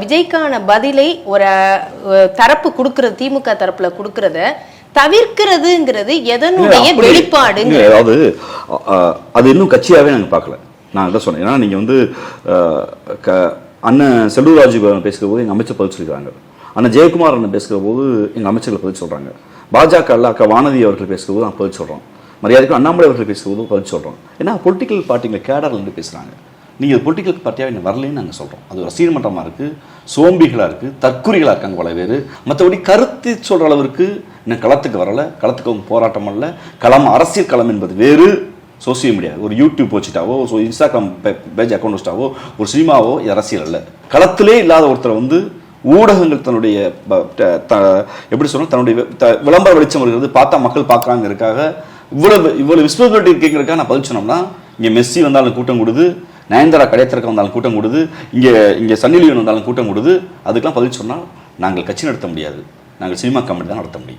விஜய்க்கான பதிலை ஒரு தரப்பு கொடுக்கறது, திமுக தரப்புல கொடுக்கறத தவிர்க்கிறதுங்கிறது எதனுடைய வெளிப்பாடு? அதாவது அது இன்னும் கட்சியாவே நாங்க பார்க்கல. நான் தான் சொன்னேன். ஏன்னா நீங்க வந்து அண்ணன் செல்லூர் ராஜு பேசுகிற போது எங்க அமைச்சர் பதில் சொல்லிக்கிறாங்க. அண்ணன் ஜெயக்குமார் அண்ணன் பேசுகிற போது எங்க அமைச்சர்கள் பதில் சொல்றாங்க. பாஜக அக்கா வானதி அவர்கள் பேசுகிற போது நான் பதில் சொல்றோம். மரியாதைக்கு அண்ணாமலை அவர்கள் பேசுகிற போது பதில் சொல்றோம். ஏன்னா பொலிட்டிக்கல் பார்ட்டிங்க கேடர்ல இருந்து பேசுறாங்க. நீங்கள் பொலிட்டிக்கல் பார்ட்டியாக இன்னும் வரலன்னு நாங்கள் சொல்கிறோம். அது ஒரு ரசிகர் மன்றமாக இருக்குது, சோம்பிகளாக இருக்குது, தற்குறிகளாக இருக்காங்க பல பேர். மற்றபடி கருத்து சொல்கிற அளவிற்கு இன்னும் களத்துக்கு வரலை. களத்துக்கு அவங்க போராட்டம் அல்ல. களம் அரசியல் களம் என்பது வேறு. சோசியல் மீடியா ஒரு யூடியூப் வச்சுட்டாவோ, இன்ஸ்டாகிராம் பேஜ் அக்கௌண்ட் வச்சுட்டாவோ, ஒரு சினிமாவோ இது அரசியல் அல்ல. களத்திலே இல்லாத ஒருத்தரை வந்து ஊடகங்கள் தன்னுடைய எப்படி சொன்னால் தன்னுடைய விளம்பர வெளிச்சம் வருகிறது, பார்த்தா மக்கள் பார்க்குறாங்கிறதுக்காக இவ்வளவு விசிபிலிட்டி இருக்குங்கிறதுக்காக நான் பதில் சொன்னோம்னா, இங்கே மெஸ்ஸி வந்தாலும் கூட்டம் கொடுது, நயன்தாரா கடையத்திறக்க வந்தாலும் கூட்டம் கொடுது, இங்கே சன்னி லியோன் வந்தாலும் கூட்டம் கொடுது. அதுக்கெல்லாம் பதில் சொன்னால் நாங்கள் கட்சி நடத்த முடியாது, நாங்கள் சினிமா கம்பெனி தான் நடத்த முடியும்.